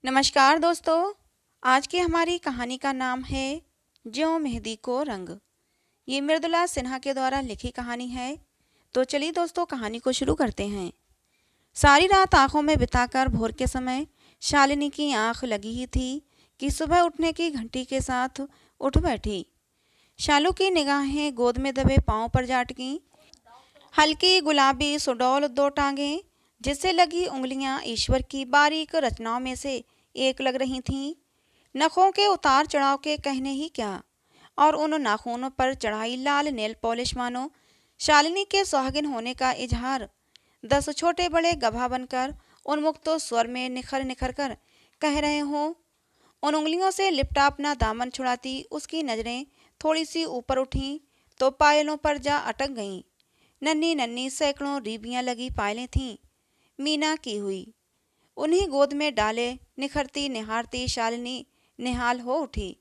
नमस्कार दोस्तों। आज की हमारी कहानी का नाम है ज्यों मेहंदी को रंग। ये मृदुला सिन्हा के द्वारा लिखी कहानी है। तो चलिए दोस्तों, कहानी को शुरू करते हैं। सारी रात आंखों में बिताकर भोर के समय शालिनी की आंख लगी ही थी कि सुबह उठने की घंटी के साथ उठ बैठी। शालू की निगाहें गोद में दबे पांव पर जा अटकीं। हल्की गुलाबी सुडौल दो टांगें जिससे लगी उंगलियां ईश्वर की बारीक रचनाओं में से एक लग रही थीं। नखों के उतार चढ़ाव के कहने ही क्या, और उन नाखूनों पर चढ़ाई लाल नेल पॉलिश मानो शालिनी के सुहागिन होने का इजहार 10 छोटे बड़े गभा बनकर उन्मुक्तो स्वर में निखर निखर कर कह रहे हों। उन उंगलियों से लिपटा अपना दामन छुड़ाती उसकी नजरें थोड़ी सी ऊपर उठीं तो पायलों पर जा अटक गईं। नन्ही नन्ही सैकड़ों रीबियां लगी पायलें थीं, मीना की हुई। उन्हीं गोद में डाले निखरती निहारती शालिनी निहाल हो उठी।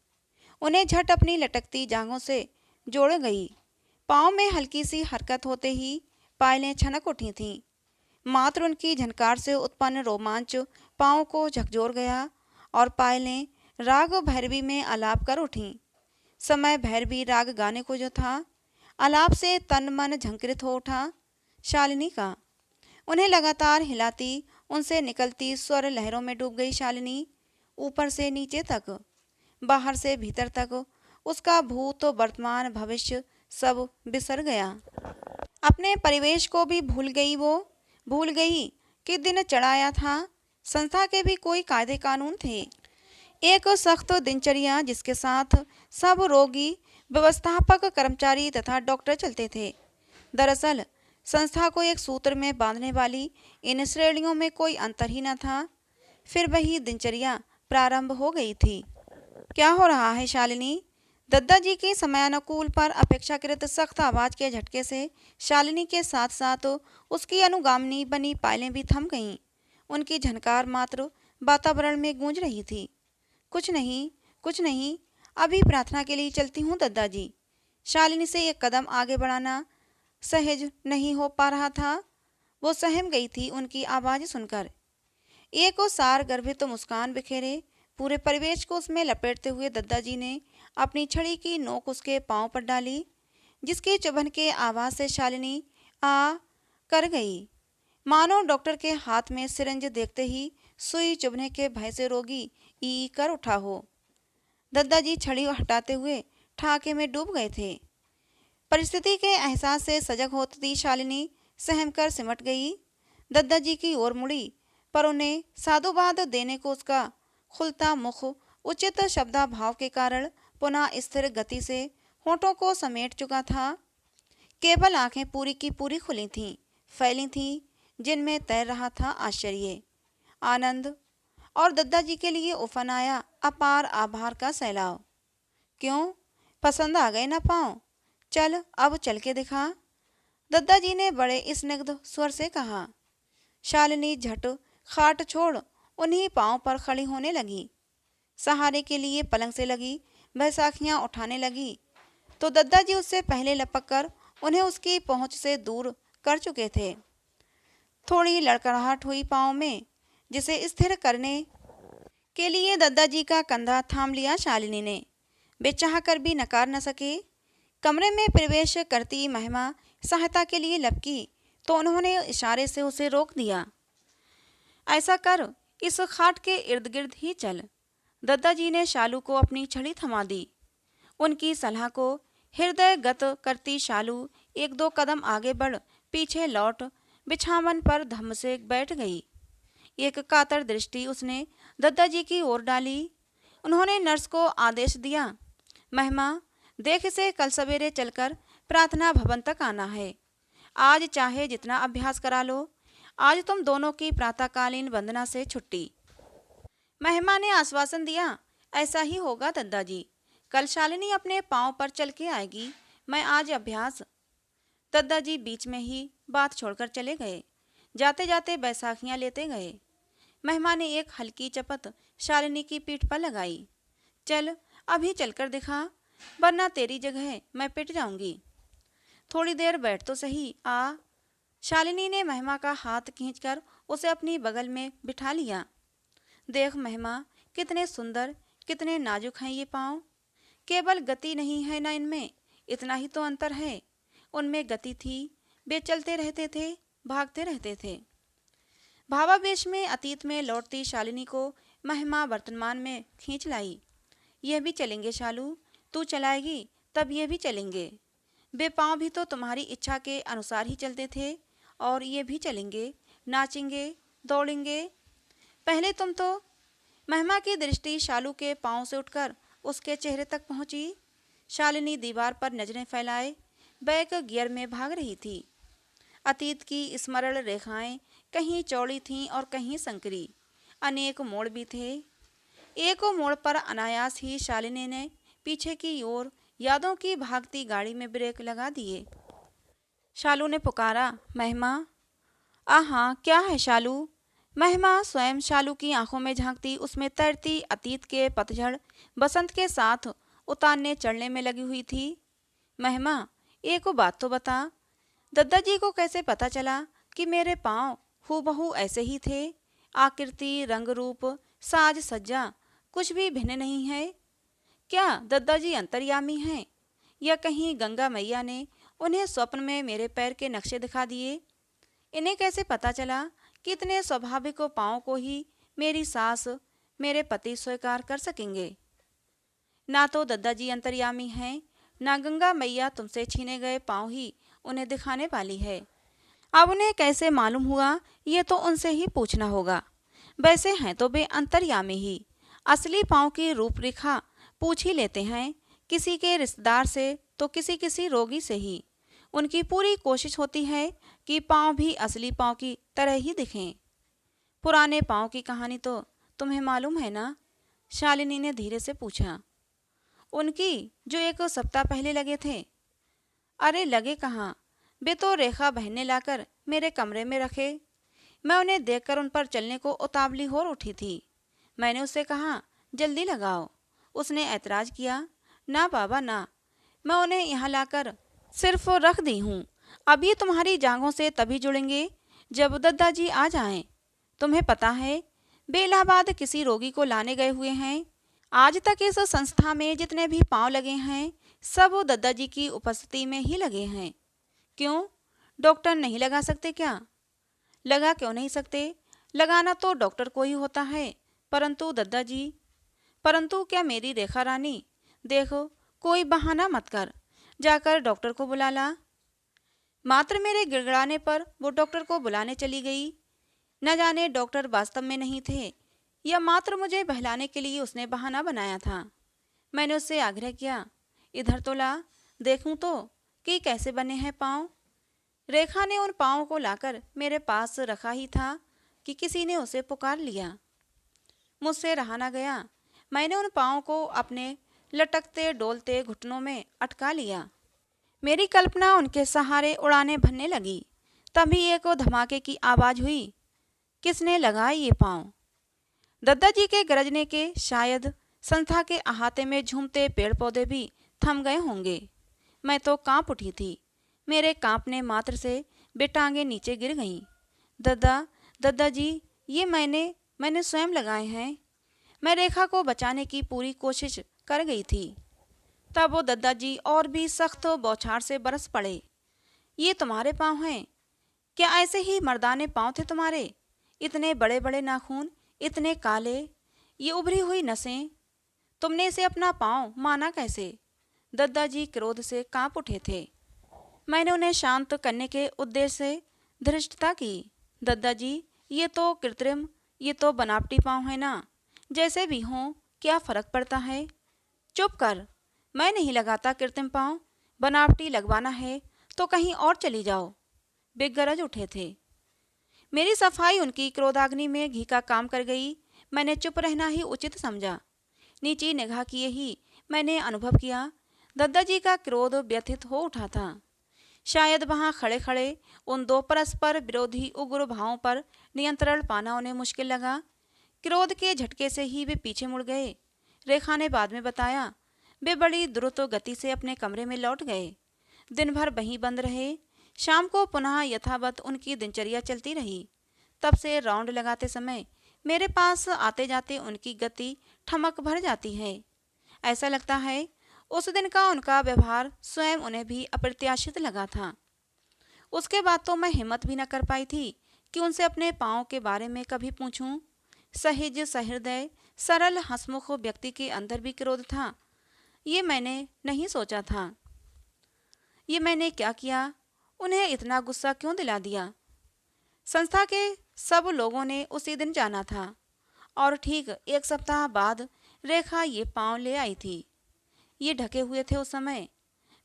उन्हें झट अपनी लटकती जांघों से जोड़ गई। पाँव में हल्की सी हरकत होते ही पायलें छनक उठी थीं। मात्र उनकी झनकार से उत्पन्न रोमांच पाँव को झकझोर गया और पायलें राग भैरवी में आलाप कर उठीं। समय भैरवी राग गाने को जो था, आलाप से तन मन झंकृत हो उठा शालिनी का। उन्हें लगातार हिलाती उनसे निकलती स्वर लहरों में डूब गई शालिनी। ऊपर से नीचे तक, बाहर से भीतर तक उसका भूत वर्तमान भविष्य सब बिसर गया। अपने परिवेश को भी भूल गई। वो भूल गई कि दिन चढ़ाया था। संस्था के भी कोई कायदे कानून थे, एक सख्त दिनचर्या जिसके साथ सब रोगी, व्यवस्थापक, कर्मचारी तथा डॉक्टर चलते थे। दरअसल संस्था को एक सूत्र में बांधने वाली इन श्रेणियों में कोई अंतर ही न था। फिर वही दिनचर्या प्रारंभ हो गई थी। क्या हो रहा है शालिनी? दद्दाजी की समयानुकूल पर अपेक्षाकृत सख्त आवाज के झटके से शालिनी के साथ साथ उसकी अनुगामिनी बनी पायलें भी थम गईं। उनकी झनकार मात्र वातावरण में गूंज रही थी। कुछ नहीं, कुछ नहीं, अभी प्रार्थना के लिए चलती हूँ दद्दाजी। शालिनी से एक कदम आगे बढ़ाना सहज नहीं हो पा रहा था। वो सहम गई थी उनकी आवाज़ सुनकर। एक सार गर्भित मुस्कान बिखेरे पूरे परिवेश को उसमें लपेटते हुए दद्दाजी ने अपनी छड़ी की नोक उसके पांव पर डाली, जिसकी चुभन के आवाज़ से शालिनी आ कर गई। मानो डॉक्टर के हाथ में सिरंज देखते ही सुई चुभने के भय से रोगी ई कर उठा हो। दद्दाजी छड़ी हटाते हुए ठाके में डूब गए थे। परिस्थिति के एहसास से सजग होती शालिनी सहमकर सिमट गई। दद्दाजी की ओर मुड़ी, पर उन्हें साधुवाद देने को उसका खुलता मुख उचित शब्दाभाव के कारण पुनः स्थिर गति से होठों को समेट चुका था। केवल आंखें पूरी की पूरी खुली थीं, फैली थीं, जिनमें तैर रहा था आश्चर्य, आनंद और दद्दाजी के लिए उफन आया अपार आभार का सैलाव। क्यों, पसंद आ गए ना पाँव? चल, अब चल के दिखा, दद्दाजी ने बड़े स्निग्ध स्वर से कहा। शालिनी झट खाट छोड़ उन्हीं पांव पर खड़ी होने लगी। सहारे के लिए पलंग से लगी बैसाखियां उठाने लगी तो दद्दाजी उससे पहले लपक कर उन्हें उसकी पहुंच से दूर कर चुके थे। थोड़ी लड़खड़ाहट हुई पांव में, जिसे स्थिर करने के लिए दद्दाजी का कंधा थाम लिया शालिनी ने। वे चाह कर भी नकार न सके। कमरे में प्रवेश करती महिमा सहायता के लिए लपकी तो उन्होंने इशारे से उसे रोक दिया। ऐसा कर, इस खाट के इर्द गिर्द ही चल। दद्दाजी ने शालू को अपनी छड़ी थमा दी। उनकी सलाह को हृदयगत करती शालू एक दो कदम आगे बढ़ पीछे लौट बिछावन पर धम्म से बैठ गई। एक कातर दृष्टि उसने दद्दाजी की ओर डाली। उन्होंने नर्स को आदेश दिया, महिमा, देख इसे कल सवेरे चलकर प्रार्थना भवन तक आना है। आज चाहे जितना अभ्यास करा लो, आज तुम दोनों की प्रातःकालीन वंदना से छुट्टी। महिमा ने आश्वासन दिया, ऐसा ही होगा दद्दाजी। कल शालिनी अपने पांव पर चल के आएगी, मैं आज अभ्यास। दद्दाजी बीच में ही बात छोड़कर चले गए। जाते जाते बैसाखियां लेते गए। महिमा ने एक हल्की चपत शालिनी की पीठ पर लगाई। चल, अभी चलकर दिखा, वरना तेरी जगह मैं पिट जाऊंगी। थोड़ी देर बैठ तो सही, आ। शालिनी ने महिमा का हाथ खींचकर उसे अपनी बगल में बिठा लिया। देख महिमा, कितने सुंदर, कितने नाजुक हैं ये पाँव। केवल गति नहीं है ना इनमें, इतना ही तो अंतर है। उनमें गति थी, वे चलते रहते थे, भागते रहते थे। भावावेश में अतीत में लौटती शालिनी को महिमा वर्तमान में खींच लाई। यह भी चलेंगे शालू, तू चलाएगी तब ये भी चलेंगे। वे पाँव भी तो तुम्हारी इच्छा के अनुसार ही चलते थे, और ये भी चलेंगे, नाचेंगे, दौड़ेंगे। पहले तुम तो। महिमा की दृष्टि शालू के पाँव से उठकर उसके चेहरे तक पहुंची। शालिनी दीवार पर नजरें फैलाए बैक गियर में भाग रही थी। अतीत की स्मरण रेखाएं कहीं चौड़ी थीं और कहीं संकरी। अनेक मोड़ भी थे। एक मोड़ पर अनायास ही शालिनी ने पीछे की ओर यादों की भागती गाड़ी में ब्रेक लगा दिए। शालू ने पुकारा, महिमा। आहा, क्या है शालू? महिमा स्वयं शालू की आंखों में झांकती, उसमें तैरती अतीत के पतझड़ बसंत के साथ उतारने चढ़ने में लगी हुई थी। महिमा, एक बात तो बता, दादाजी को कैसे पता चला कि मेरे पाँव हूबहू ऐसे ही थे? आकृति, रंग रूप, साज सज्जा कुछ भी भिन्न नहीं है। क्या दादाजी अंतर्यामी हैं, या कहीं गंगा मैया ने उन्हें स्वप्न में मेरे पैर के नक्शे दिखा दिए? इन्हें कैसे पता चला कि इतने स्वाभाविक पाँव को ही मेरी सास, मेरे पति स्वीकार कर सकेंगे? ना तो दादाजी अंतर्यामी हैं, ना गंगा मैया तुमसे छीने गए पाँव ही उन्हें दिखाने वाली है। अब उन्हें कैसे मालूम हुआ, ये तो उनसे ही पूछना होगा। वैसे हैं तो वे अंतर्यामी ही। असली पाँव की रूपरेखा पूछ ही लेते हैं, किसी के रिश्तेदार से तो किसी रोगी से ही। उनकी पूरी कोशिश होती है कि पाँव भी असली पाँव की तरह ही दिखें। पुराने पाँव की कहानी तो तुम्हें मालूम है ना? शालिनी ने धीरे से पूछा। उनकी जो 1 सप्ताह पहले लगे थे। अरे लगे कहाँ, वे तो रेखा बहन ने लाकर मेरे कमरे में रखे। मैं उन्हें देखकर उन पर चलने को उतावली हो उठी थी। मैंने उससे कहा, जल्दी लगाओ। उसने ऐतराज किया, ना बाबा ना, मैं उन्हें यहाँ लाकर सिर्फ रख दी हूँ। अब ये तुम्हारी जांघों से तभी जुड़ेंगे जब दादाजी आ जाएं। तुम्हें पता है, वे इलाहाबाद किसी रोगी को लाने गए हुए हैं। आज तक इस संस्था में जितने भी पाँव लगे हैं, सब दादाजी की उपस्थिति में ही लगे हैं। क्यों, डॉक्टर नहीं लगा सकते क्या? लगा क्यों नहीं सकते? लगाना तो डॉक्टर को ही होता है, परंतु दादाजी। परंतु क्या मेरी रेखा रानी? देखो, कोई बहाना मत कर, जाकर डॉक्टर को बुला ला। मात्र मेरे गिड़गिड़ाने पर वो डॉक्टर को बुलाने चली गई। न जाने डॉक्टर वास्तव में नहीं थे, या मात्र मुझे बहलाने के लिए उसने बहाना बनाया था। मैंने उससे आग्रह किया, इधर तो ला, देखूं तो कि कैसे बने हैं पाँव। रेखा ने उन पाँव को लाकर मेरे पास रखा ही था कि किसी ने उसे पुकार लिया। मुझसे रहा न गया। मैंने उन पाँव को अपने लटकते डोलते घुटनों में अटका लिया। मेरी कल्पना उनके सहारे उड़ाने भरने लगी। तभी एक धमाके की आवाज़ हुई। किसने लगाए ये पाँव? दादाजी के गरजने के शायद संस्था के अहाते में झूमते पेड़ पौधे भी थम गए होंगे। मैं तो कांप उठी थी। मेरे कांपने मात्र से बेटांगे नीचे गिर गईं। दादाजी, ये मैंने स्वयं लगाए हैं। मैं रेखा को बचाने की पूरी कोशिश कर गई थी। तब वो दादाजी और भी सख्त बौछार से बरस पड़े। ये तुम्हारे पाँव हैं? क्या ऐसे ही मर्दाने पाँव थे तुम्हारे? इतने बड़े बड़े नाखून, इतने काले, ये उभरी हुई नसें। तुमने इसे अपना पाँव माना कैसे? दादाजी क्रोध से कांप उठे थे। मैंने उन्हें शांत करने के उद्देश्य से धृष्टता की। दादाजी, ये तो कृत्रिम, ये तो बनावटी पाँव है ना। जैसे भी हों, क्या फर्क पड़ता है? चुप कर, मैं नहीं लगाता कृत्रिम पाँव। बनावटी लगवाना है तो कहीं और चली जाओ। वे गरज उठे थे। मेरी सफाई उनकी क्रोधाग्नि में घी का काम कर गई। मैंने चुप रहना ही उचित समझा। नीची निगाह किए ही मैंने अनुभव किया, दादाजी का क्रोध व्यथित हो उठा था। शायद वहां खड़े खड़े उन दो परस्पर विरोधी उग्र भावों पर नियंत्रण पाना उन्हें मुश्किल लगा। क्रोध के झटके से ही वे पीछे मुड़ गए। रेखा ने बाद में बताया, वे बड़ी द्रुत गति से अपने कमरे में लौट गए। दिन भर वहीं बंद रहे। शाम को पुनः यथावत उनकी दिनचर्या चलती रही। तब से राउंड लगाते समय मेरे पास आते जाते उनकी गति ठमक भर जाती है। ऐसा लगता है उस दिन का उनका व्यवहार स्वयं उन्हें भी अप्रत्याशित लगा था। उसके बाद तो मैं हिम्मत भी न कर पाई थी कि उनसे अपने पाँव के बारे में कभी पूछूं। सहज सहृदय सरल हंसमुख व्यक्ति के अंदर भी क्रोध था, ये मैंने नहीं सोचा था। ये मैंने क्या किया, उन्हें इतना गुस्सा क्यों दिला दिया। संस्था के सब लोगों ने उसी दिन जाना था और ठीक एक सप्ताह बाद रेखा ये पाँव ले आई थी। ये ढके हुए थे उस समय।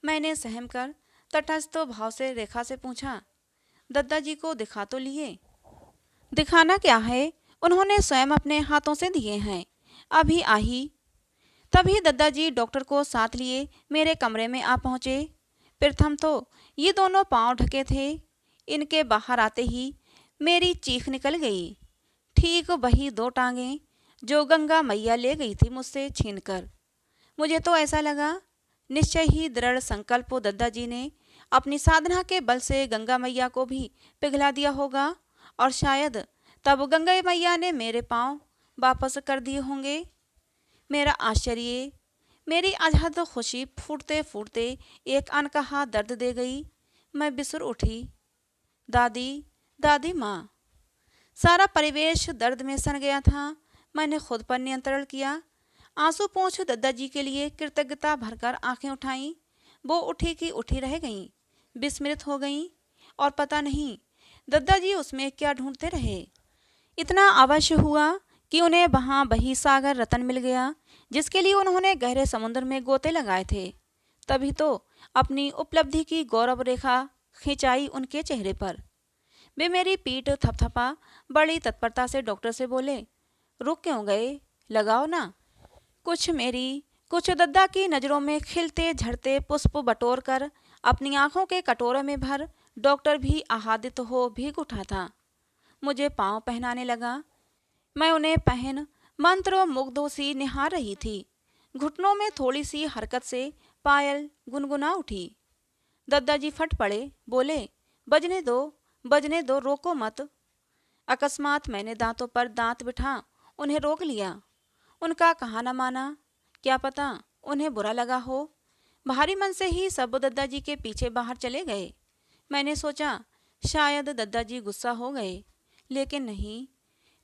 मैंने सहम कर तटस्थ भाव से रेखा से पूछा, दद्दा जी को दिखा तो लिए? दिखाना क्या है, उन्होंने स्वयं अपने हाथों से दिए हैं, अभी आई। तभी दद्दा जी डॉक्टर को साथ लिए मेरे कमरे में आ पहुँचे। प्रथम तो ये दोनों पाँव ढके थे, इनके बाहर आते ही मेरी चीख निकल गई। ठीक वही दो टांगें जो गंगा मैया ले गई थी मुझसे छीनकर। मुझे तो ऐसा लगा निश्चय ही दृढ़ संकल्प दद्दा जी ने अपनी साधना के बल से गंगा मैया को भी पिघला दिया होगा और शायद तब गंगा मैया ने मेरे पाँव वापस कर दिए होंगे। मेरा आश्चर्य, मेरी अजहद खुशी फूटते फूटते एक अनकहा दर्द दे गई। मैं बिसुर उठी, दादी दादी माँ। सारा परिवेश दर्द में सन गया था। मैंने खुद पर नियंत्रण किया। आंसू पोंछ दद्दा जी के लिए कृतज्ञता भरकर आंखें उठाईं। वो उठी की उठी रह गईं, विस्मृत हो गईं और पता नहीं दद्दा जी उसमें क्या ढूंढते रहे। इतना अवश्य हुआ कि उन्हें वहाँ वही सागर रतन मिल गया जिसके लिए उन्होंने गहरे समुद्र में गोते लगाए थे। तभी तो अपनी उपलब्धि की गौरव रेखा खिंचाई उनके चेहरे पर। वे मेरी पीठ थपथपा बड़ी तत्परता से डॉक्टर से बोले, रुक क्यों गए, लगाओ ना। कुछ दद्दा की नज़रों में खिलते झड़ते पुष्प बटोर कर अपनी आंखों के कटोरे में भर डॉक्टर भी आह्लादित हो भीग उठा था। मुझे पाँव पहनाने लगा। मैं उन्हें पहन मंत्र मुग्धों सी निहार रही थी। घुटनों में थोड़ी सी हरकत से पायल गुनगुना उठी। दद्दा जी फट पड़े, बोले, बजने दो, रोको मत। अकस्मात मैंने दांतों पर दांत बिठा उन्हें रोक लिया। उनका कहा न माना, क्या पता उन्हें बुरा लगा हो। भारी मन से ही सब दद्दा जी के पीछे बाहर चले गए। मैंने सोचा शायद दद्दा जी गुस्सा हो गए, लेकिन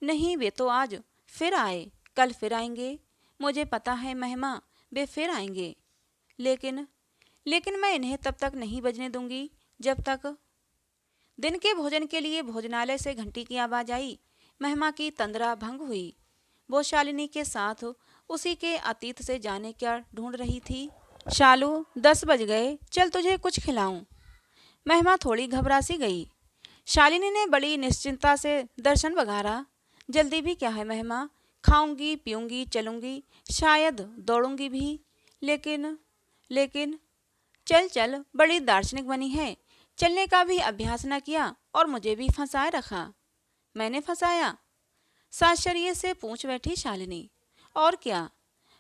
नहीं, वे तो आज फिर आए, कल फिर आएंगे। मुझे पता है महिमा, वे फिर आएंगे। लेकिन मैं इन्हें तब तक नहीं बजने दूंगी जब तक। दिन के भोजन के लिए भोजनालय से घंटी की आवाज आई। महिमा की तंद्रा भंग हुई। वो शालिनी के साथ उसी के अतीत से जाने क्या ढूंढ रही थी। शालू, 10 बज गए, चल तुझे कुछ खिलाऊं। महिमा थोड़ी घबरा सी गई। शालिनी ने बड़ी निश्चिंता से दर्शन बघारा। जल्दी भी क्या है महिमा, खाऊंगी पीऊंगी चलूंगी, शायद दौड़ूंगी भी, लेकिन चल बड़ी दार्शनिक बनी है, चलने का भी अभ्यास न किया और मुझे भी फंसाए रखा। मैंने फंसाया? साश्चर्य से पूछ बैठी शालिनी। और क्या,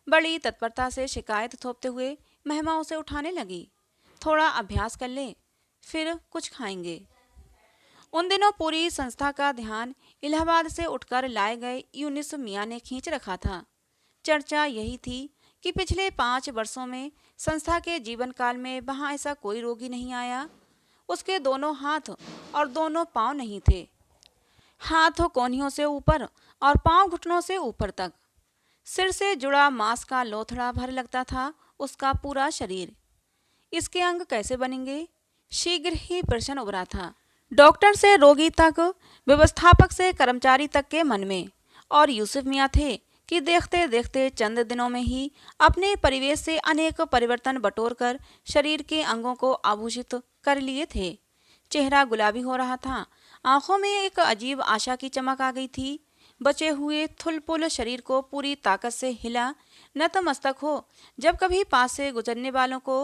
बड़ी तत्परता से शिकायत थोपते हुए महिमा उसे उठाने लगी। थोड़ा अभ्यास कर ले, फिर कुछ खाएंगे। उन दिनों पूरी संस्था का ध्यान इलाहाबाद से उठकर लाए गए यूनिस मियाँ ने खींच रखा था। चर्चा यही थी कि पिछले 5 वर्षों में संस्था के जीवन काल में वहाँ ऐसा कोई रोगी नहीं आया। उसके दोनों हाथ और दोनों पांव नहीं थे। हाथ कोहनियों से ऊपर और पांव घुटनों से ऊपर तक। सिर से जुड़ा मांस का लोथड़ा भर लगता था उसका पूरा शरीर। इसके अंग कैसे बनेंगे, शीघ्र ही प्रश्न उभरा था। डॉक्टर से रोगी तक, व्यवस्थापक से कर्मचारी तक के मन में। और यूसुफ मियाँ थे कि देखते देखते चंद दिनों में ही अपने परिवेश से अनेक परिवर्तन बटोरकर शरीर के अंगों को आभूषित कर लिए थे। चेहरा गुलाबी हो रहा था, आंखों में एक अजीब आशा की चमक आ गई थी। बचे हुए थुलपुल शरीर को पूरी ताकत से हिला नतमस्तक हो जब कभी पास से गुजरने वालों को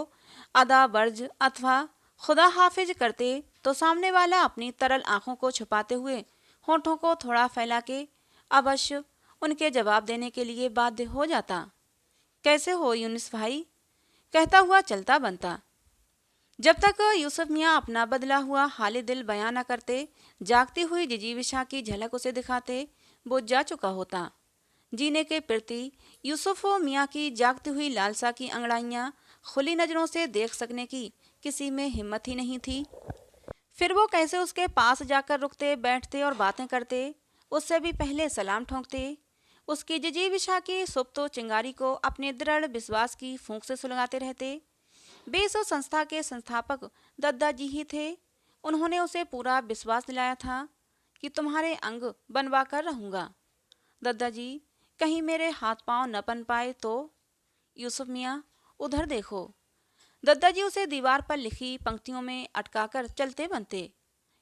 अदा बर्ज अथवा खुदा हाफिज करते तो सामने वाला अपनी तरल आंखों को छुपाते हुए होठों को थोड़ा फैला के अवश्य उनके जवाब देने के लिए बाध्य हो जाता। कैसे हो यूनिस भाई, कहता हुआ चलता बनता। जब तक यूसुफ मियाँ अपना बदला हुआ हाल दिल बयां न करते, जागती हुई जिजीविशा की झलक उसे दिखाते, बुझ जा चुका होता। जीने के प्रति यूसुफ मियाँ की जागती हुई लालसा की अंगड़ाइयाँ खुली नजरों से देख सकने की किसी में हिम्मत ही नहीं थी। फिर वो कैसे उसके पास जाकर रुकते, बैठते और बातें करते, उससे भी पहले सलाम ठोंकते, उसकी जिजीविषा की सुप्त चिंगारी को अपने दृढ़ विश्वास की फूंक से सुलगाते रहते। वे इस संस्था के संस्थापक दद्दा जी ही थे। उन्होंने उसे पूरा विश्वास दिलाया था कि तुम्हारे अंग बनवा कर रहूंगा। दद्दा जी, कहीं मेरे हाथ पांव न बन पाए तो? यूसुफ मियाँ, उधर देखो। दद्दा जी उसे दीवार पर लिखी पंक्तियों में अटकाकर चलते बनते।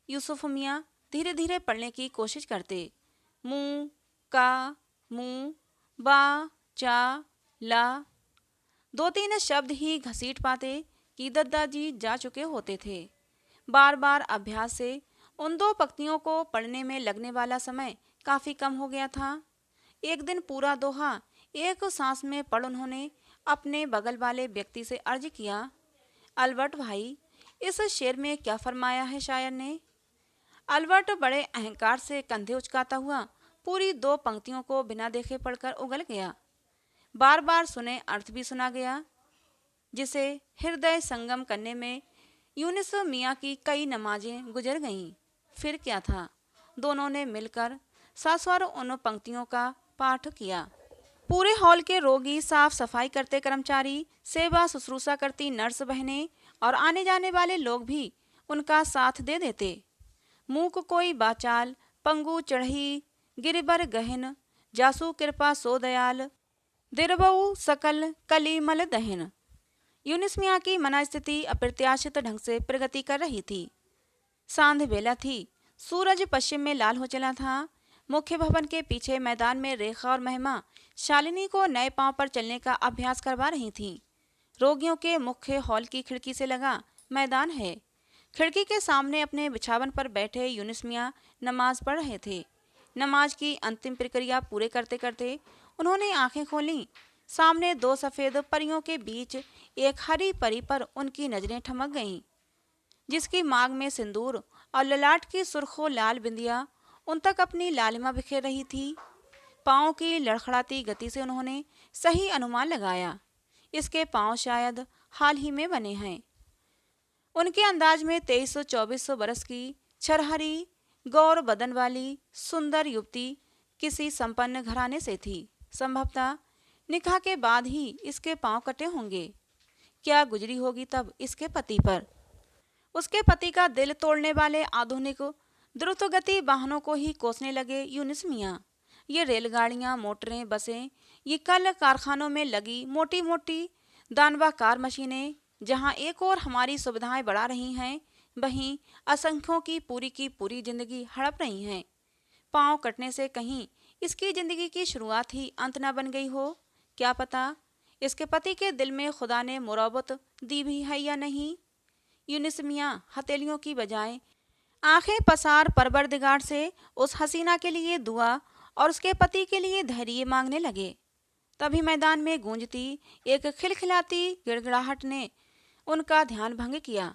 यूसुफ मियाँ धीरे धीरे पढ़ने की कोशिश करते। मुंह का मुंह, बा चा ला, दो तीन शब्द ही घसीट पाते कि दद्दा जी जा चुके होते थे। बार बार अभ्यास से उन दो पंक्तियों को पढ़ने में लगने वाला समय काफी कम हो गया था। एक दिन पूरा दोहा एक सांस में पढ़ उन्होंने अपने बगल वाले व्यक्ति से अर्ज किया, अल्बर्ट भाई, इस शेर में क्या फरमाया है शायर ने? अल्बर्ट बड़े अहंकार से कंधे उचकाता हुआ पूरी दो पंक्तियों को बिना देखे पढ़कर उगल गया। बार बार सुने अर्थ भी सुना गया, जिसे हृदय संगम करने में यूनिस मियाँ की कई नमाजें गुजर गईं। फिर क्या था, दोनों ने मिलकर सस्वर उन पंक्तियों का पाठ किया। पूरे हॉल के रोगी, साफ सफाई करते कर्मचारी, सेवा शुश्रूषा करती नर्स बहनें और आने जाने वाले लोग भी उनका साथ दे देते। मूक कोई बाचाल, पंगु चढ़ी, गिरिबर गहन, जासू कृपा सो दयाल, दिरबऊ सकल कलीमल दहन। यूनिस मियाँ की मनस्थिति अप्रत्याशित ढंग से प्रगति कर रही थी। सांध बेला थी, सूरज पश्चिम में लाल हो चला था। मुख्य भवन के पीछे मैदान में रेखा और महिमा शालिनी को नए पांव पर चलने का अभ्यास करवा रही थीं। रोगियों के मुख्य हॉल की खिड़की से लगा मैदान है। खिड़की के सामने अपने बिछावन पर बैठे यूनिस मियाँ नमाज पढ़ रहे थे। नमाज की अंतिम प्रक्रिया पूरे करते करते उन्होंने आंखें खोलीं। सामने दो सफ़ेद परियों के बीच एक हरी परी पर उनकी नजरें ठमक गईं, जिसकी मांग में सिंदूर और ललाट की सुर्खो लाल बिंदिया उन तक अपनी लालिमा बिखेर रही थी। पाँव की लड़खड़ाती गति से उन्होंने सही अनुमान लगाया, इसके पाँव शायद हाल ही में बने हैं। उनके अंदाज में 23-24 बरस की छरहरी गौर बदन वाली सुंदर युवती किसी संपन्न घराने से थी। संभवतः निकाह के बाद ही इसके पांव कटे होंगे। क्या गुजरी होगी तब इसके पति पर। उसके पति का दिल तोड़ने वाले आधुनिक द्रुतगति वाहनों को ही कोसने लगे यूनिस मियाँ। ये रेलगाड़ियाँ, मोटरें, बसें, ये कल कारखानों में लगी मोटी मोटी दानवाकार मशीनें, जहाँ एक और हमारी सुविधाएं बढ़ा रही हैं, वहीं असंख्यों की पूरी जिंदगी हड़प रही हैं। पाँव कटने से कहीं इसकी जिंदगी की शुरुआत ही अंत न बन गई हो। क्या पता इसके पति के दिल में खुदा ने मुरब्बत दी भी है या नहीं। यूनिस मियाँ हथेलियों की बजाय आंखें पसार परवरदिगार से उस हसीना के लिए दुआ और उसके पति के लिए धैर्य मांगने लगे। तभी मैदान में गूंजती एक खिलखिलाती गिड़गिड़ाहट ने उनका ध्यान भंग किया।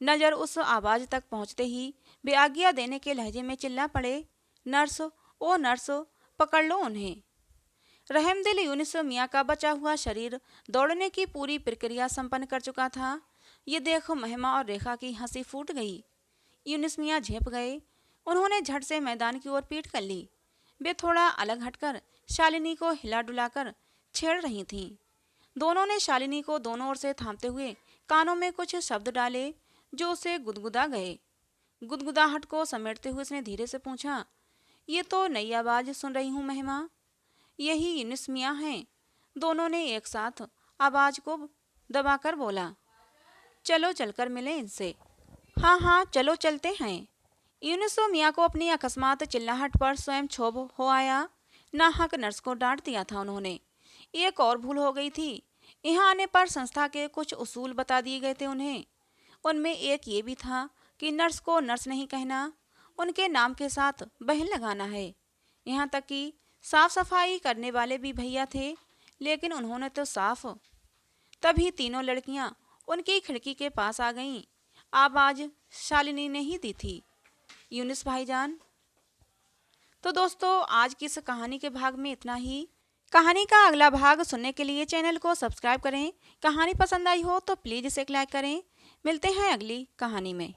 नजर उस आवाज तक पहुंचते ही वे आज्ञा देने के लहजे में चिल्ला पड़े, नर्स, ओ नर्स, पकड़ लो उन्हें। रहमदिल यूनिस मियाँ का बचा हुआ शरीर दौड़ने की पूरी प्रक्रिया संपन्न कर चुका था। ये देख महिमा और रेखा की हंसी फूट गई। यूनिस मियाँ झेप गए। उन्होंने झट से मैदान की ओर पीठ कर ली। वे थोड़ा अलग हटकर शालिनी को हिला डुलाकर छेड़ रही थीं। दोनों ने शालिनी को दोनों ओर से थामते हुए कानों में कुछ शब्द डाले जो उसे गुदगुदा गए। गुदगुदाहट को समेटते हुए उसने धीरे से पूछा, ये तो नई आवाज सुन रही हूँ महिमा। यही यूनिस मियाँ हैं। दोनों ने एक साथ आवाज को दबाकर बोला, चलो चलकर मिले इनसे। हाँ हाँ, चलो चलते हैं। यूनिस मियाँ को अपनी अकस्मात चिल्लाहट पर स्वयं क्षोभ हो आया। नाहक नर्स को डांट दिया था उन्होंने। एक और भूल हो गई थी। यहाँ आने पर संस्था के कुछ उसूल बता दिए गए थे उन्हें। उनमें एक ये भी था कि नर्स को नर्स नहीं कहना, उनके नाम के साथ बहन लगाना है। यहाँ तक कि साफ सफाई करने वाले भी भैया थे, लेकिन उन्होंने तो साफ। तभी तीनों लड़कियाँ उनकी खिड़की के पास आ गईं। आवाज शालिनी ने ही दी थी, यूनिस भाईजान। तो दोस्तों आज की इस कहानी के भाग में इतना ही। कहानी का अगला भाग सुनने के लिए चैनल को सब्सक्राइब करें। कहानी पसंद आई हो तो प्लीज़ इसे एक लाइक करें। मिलते हैं अगली कहानी में।